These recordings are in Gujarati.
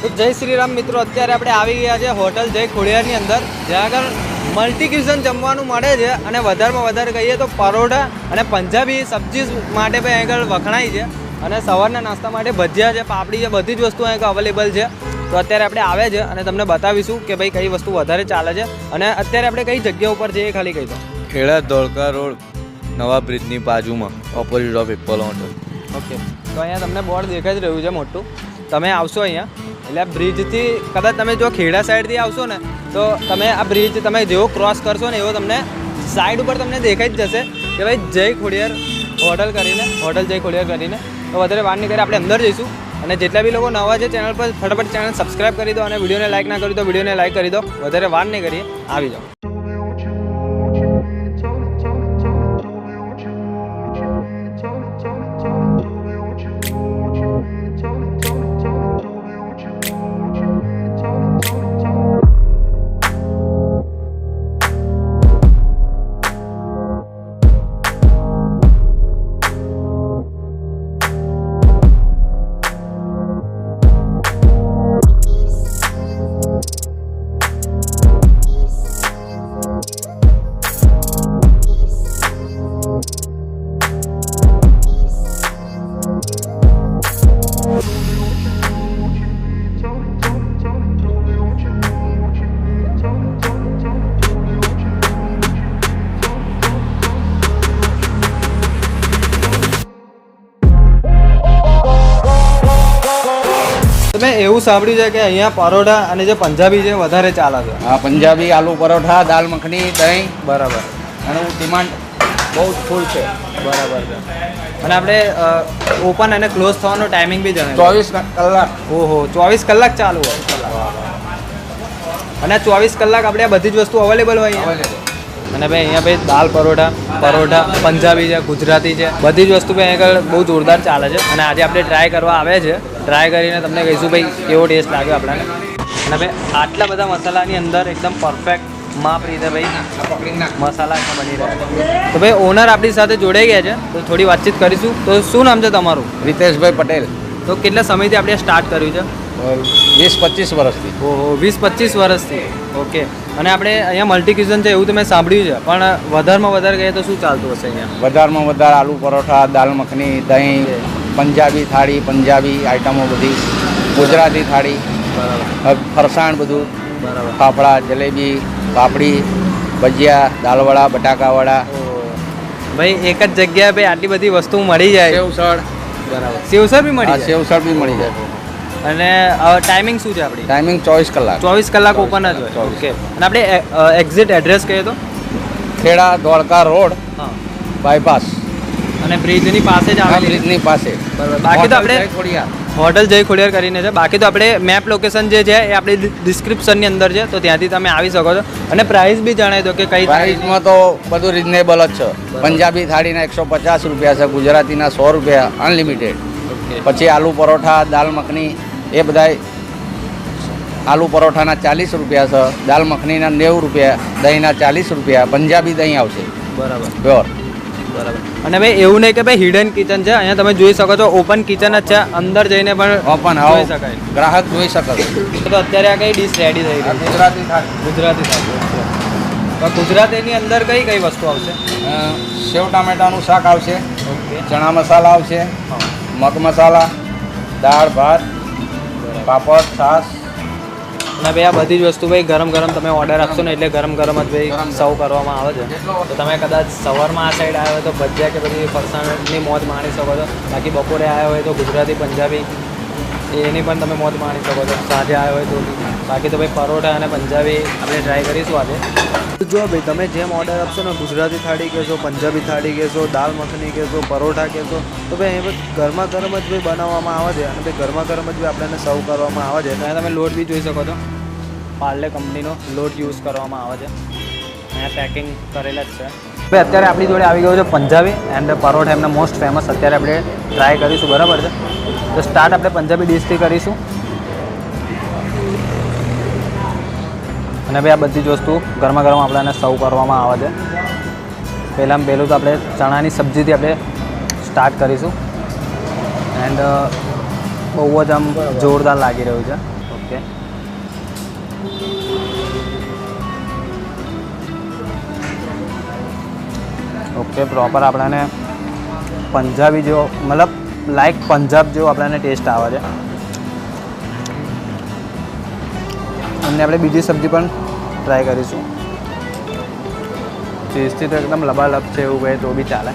તો જય શ્રી રામ મિત્રો, અત્યારે આપણે આવી ગયા છે હોટલ જય ખોડિયારની અંદર, જ્યાં આગળ મલ્ટી ક્યુઝન જમવાનું મળે છે અને વધારેમાં વધારે કહીએ તો પરોઠા અને પંજાબી સબ્જી માટે પણ અહીં આગળ વખણાય છે અને સવારના નાસ્તા માટે ભજીયા છે, પાપડી છે, બધી જ વસ્તુ અહીં અવેલેબલ છે. તો અત્યારે આપણે આવે છે અને તમને બતાવીશું કે ભાઈ કઈ વસ્તુ વધારે ચાલે છે અને અત્યારે આપણે કઈ જગ્યા ઉપર છે એ ખાલી કહી દો. ખેડા ધોળકા રોડ નવા બ્રિજની બાજુમાં opposite of Apple hotel. Okay, તો અહીંયા તમને બોર્ડ દેખાઈ જ રહ્યું છે મોટું. તમે આવશો અહીંયા એટલે આ બ્રિજથી કદાચ તમે જો ખેડા સાઈડથી આવશો ને તો તમે આ બ્રિજ તમે જેવો ક્રોસ કરશો ને એવો તમને સાઈડ ઉપર તમને દેખાઈ જ જશે કે ભાઈ જય ખોડિયાર હોટલ કરીને, હોટલ જય ખોડિયાર કરીને. તો વધારે વાર નહીં કરી આપણે અંદર જઈશું અને જેટલા બી લોકો નવા છે ચેનલ પર ફટાફટ ચેનલ સબસ્ક્રાઈબ કરી દો અને વિડીયોને લાઈક ના કરી તો વિડીયોને લાઈક કરી દો. વધારે વાર નહીં કરીએ, આવી જાઓ. મેં એવું સાંભળ્યું છે કે અહીંયા પરોઠા અને જે પંજાબી છે વધારે ચાલે છે. હા, પંજાબી આલુ પરોઠા, દાલ મખની, દહીં. બરાબર. અને ડિમાન્ડ બહુ જ ફૂલ છે. બરાબર છે. અને આપણે ઓપન અને ક્લોઝ થવાનો ટાઈમિંગ બી જણાવે. 24 કલાક. ઓહો, 24 કલાક ચાલુ હોય. અને 24 કલાક આપણે આ બધી જ વસ્તુ અવેલેબલ હોય અહીંયા. અને ભાઈ અહીંયા ભાઈ દાલ પરોઠા પંજાબી છે, ગુજરાતી છે, બધી જ વસ્તુ ભાઈ આગળ બહુ જોરદાર ચાલે છે. અને આજે આપણે ટ્રાય કરવા આવે છે, ટ્રાય કરીને તમને કહીશું ભાઈ કેવો ટેસ્ટ લાગ્યો આપણને. અને ભાઈ આટલા બધા મસાલાની અંદર એકદમ પરફેક્ટ માપ રીતે ભાઈ મસાલા બની રહ્યા છે. તો ભાઈ ઓનર આપણી સાથે જોડાઈ ગયા છે, તો થોડી વાતચીત કરીશું. તો શું નામ છે તમારું? રીતેશભાઈ પટેલ. તો કેટલા સમયથી આપણે સ્ટાર્ટ કર્યું છે? 20-25 વર્ષથી. ઓહો, 20-25 વર્ષથી. ઓકે. અને આપણે અહીંયા મલ્ટી ક્યુઝન છે એવું તો મેં સાંભળ્યું છે, પણ વધારેમાં વધારે કહીએ તો શું ચાલતું હશે અહીંયા? વધારેમાં વધારે આલુ પરોઠા, દાલ મખની, દહીં, પંજાબી થાળી, પંજાબી આઈટમો બધી, ગુજરાતી થાળી, ફરસાણ બધું, બરાબર. ફાફડા, જલેબી, પાપડી, ભજીયા, દાલવડા, બટાકાવડા. ભાઈ એક જ જગ્યાએ ભાઈ આટલી બધી વસ્તુ મળી જાય. સેવસળ. બરાબર. સેવસર બી મળી જાય. સેવસળ બી મળી જાય. અને ટાઈમિંગ શું છે આપણી? ટાઈમિંગ 24 કલાક. 24 કલાક ઓપન જ હોય. ઓકે. અને આપણે એક્ઝેક્ટ એડ્રેસ કહીએ તો ખેડા ધોળકા રોડ હા, બાયપાસ અને બ્રિજની પાસે જ આવે. બ્રિજની પાસે. બરાબર. બાકી તો આપણે હોટલ જય ખોડિયાર કરીને છે. બાકી તો આપણે મેપ લોકેશન જે છે એ આપણી ડિસ્ક્રિપ્શનની અંદર છે, તો ત્યાંથી તમે આવી શકો છો. અને પ્રાઇસ બી જણાવી દો કે કઈ પ્રાઇસમાં તો બધું રિઝનેબલ જ છે. પંજાબી થાળીના 150 રૂપિયા છે, ગુજરાતીના 100 રૂપિયા અનલિમિટેડ. પછી આલુ પરોઠા, દાલ મખની એ બધાય આલુ પરોઠાના 40 રૂપિયા છે, દાલ મખનીના 90 રૂપિયા, દહીંના 40 રૂપિયા, પંજાબી દહીં આવશે. બરાબર. પ્યોર. બરાબર. અને ભાઈ એવું નહીં કે ભાઈ હિડન કિચન છે, અહીંયા તમે જોઈ શકો છો ઓપન કિચન જ છે, અંદર જઈને પણ ઓપન જોઈ શકાય, ગ્રાહક જોઈ શકે. તો અત્યારે આ કઈ ડીશ રેડી થઈ રહી? ગુજરાતી થાળી. ગુજરાતી થાળી. તો ગુજરાતીની અંદર કઈ કઈ વસ્તુ આવશે? સેવ ટામેટાનું શાક આવશે, ઓકે, ચણા મસાલા આવશે, મગ મસાલા, દાળ ભાત, પાપડ, છાશ. અને ભાઈ આ બધી જ વસ્તુ ભાઈ ગરમ ગરમ તમે ઓર્ડર આપશો ને એટલે ગરમ ગરમ જ ભાઈ સર્વ કરવામાં આવે છે. તો તમે કદાચ સવારમાં આ સાઈડ આવ્યા હોય તો ભજીયા કે બધી ફરસાણની મોજ માણી શકો છો. બાકી બપોરે આવ્યા હોય તો ગુજરાતી પંજાબી એની પણ તમે મોજ માણી શકો છો. સાંજે આવ્યા હોય તો બાકી તો ભાઈ પરોઠા અને પંજાબી આપણે ટ્રાય કરીશું આજે. જો ભાઈ તમે જેમ ઓર્ડર આપશો ને, ગુજરાતી થાળી કહેશો, પંજાબી થાળી કહેશો, દાલ મખની કહેશો, પરોઠા કહેશો, તો ભાઈ અહીં ગરમા ગરમ જ ભાઈ બનાવવામાં આવે છે અને ભાઈ ગરમા ગરમ જ ભાઈ આપણને સર્વ કરવામાં આવે છે. ત્યાં તમે લોટ બી જોઈ શકો છો, પાર્લે કંપનીનો લોટ યુઝ કરવામાં આવે છે. અહીંયા પેકિંગ કરેલા જ છે. ભાઈ અત્યારે આપણી જોડે આવી ગયો છે પંજાબી એન્ડ પરોઠા, એમના મોસ્ટ ફેમસ. અત્યારે આપણે ટ્રાય કરીશું, બરાબર છે? તો સ્ટાર્ટ આપણે પંજાબી ડીશથી કરીશું. અને ભાઈ આ બધી જ વસ્તુ ગરમા ગરમ આપણને સર્વ કરવામાં આવે છે. પહેલું તો આપણે ચણાની સબ્જીથી આપણે સ્ટાર્ટ કરીશું એન્ડ બહુ જ આમ જોરદાર લાગી રહ્યું છે. Okay, okay. પ્રોપર આપણને પંજાબી જેવો મતલબ લાઈક પંજાબ જેવો આપણને ટેસ્ટ આવે છે. અને આપણે બીજી સબ્જી પણ ટ્રાય કરીશું. ચીઝથી તો એકદમ લબાલબ છે એવું કહે તો બી ચાલે.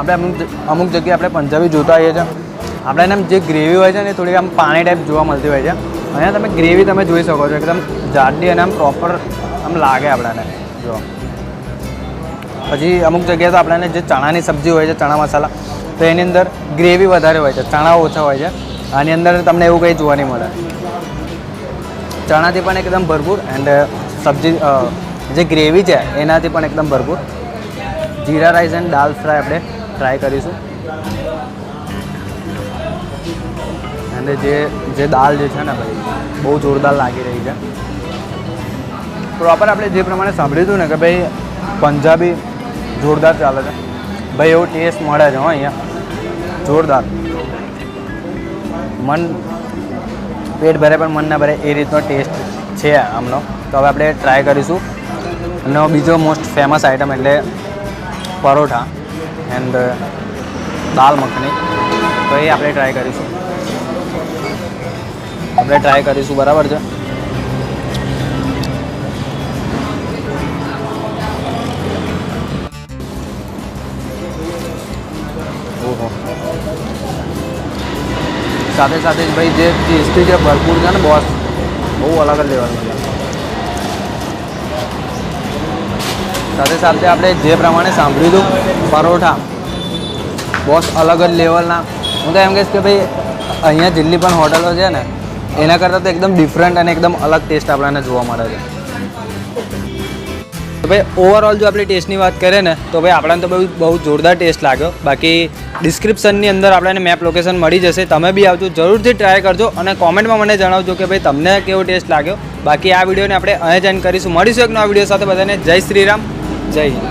આપણે અમુક જગ્યાએ આપણે પંજાબી જોતા હોઈએ છીએ, આપણે એને જે ગ્રેવી હોય છે ને થોડીક આમ પાણી ટાઈપ જોવા મળતી હોય છે. અહીંયા તમે ગ્રેવી તમે જોઈ શકો છો એકદમ જાડી અને આમ પ્રોપર આમ લાગે આપણને. જો પછી અમુક જગ્યાએ તો આપણને જે ચણાની સબ્જી હોય છે, ચણા મસાલા, તો એની અંદર ગ્રેવી વધારે હોય છે, ચણા ઓછા હોય છે. આની અંદર તમને એવું કંઈ જોવા નહીં મળે. ચણાથી પણ એકદમ ભરપૂર એન્ડ સબ્જી જે ગ્રેવી છે એનાથી પણ એકદમ ભરપૂર. જીરા રાઈસ એન્ડ દાલ ફ્રાય આપણે ટ્રાય કરીશું. અને જે દાલ જે છે ને ભાઈ બહુ જોરદાર લાગી રહી છે. પ્રોપર આપણે જે પ્રમાણે સાંભળ્યું હતું ને કે ભાઈ પંજાબી જોરદાર ચાલે છે ભાઈ, એવો ટેસ્ટ મળે છે અહીંયા જોરદાર. મન પેટ ભરે પણ મન ના ભરે એ રીતનો ટેસ્ટ છે આમનો. તો હવે આપણે ટ્રાય કરીશું. અને બીજો મોસ્ટ ફેમસ આઈટમ એટલે પરોઠા એન્ડ દાલ મખની, તો એ આપણે ટ્રાય કરીશું. બરાબર છે. ઓહો, સાથે સાથે જ ભાઈ જે ટેસ્ટી જે ભરપૂર છે ને બોસ, બહુ અલગ જ લેવલનું છે. સાથે સાથે આપણે જે પ્રમાણે સાંભળ્યું હતું પરોઠા બોસ અલગ જ લેવલના. હું તો એમ કહીશ કે ભાઈ અહીંયા જેટલી પણ હોટલો છે ને એના કરતાં તો એકદમ ડિફરન્ટ અને એકદમ અલગ ટેસ્ટ આપણને જોવા મળે છે. તો ભાઈ ઓવરઓલ જો આપણે ટેસ્ટની વાત કરીએ ને તો ભાઈ આપણને તો બહુ જોરદાર ટેસ્ટ લાગ્યો. બાકી ડિસ્ક્રિપ્શનની અંદર આપણને મેપ લોકેશન મળી જશે, તમે બી આવજો, જરૂરથી ટ્રાય કરજો અને કોમેન્ટમાં મને જણાવજો કે ભાઈ તમને કેવો ટેસ્ટ લાગ્યો. બાકી આ વિડીયોને આપણે અહીંયા જ એન્ડ કરીશું. મળીશું એક નવા વિડીયો સાથે. બધાને જય શ્રી રામ, જય હિન્દ.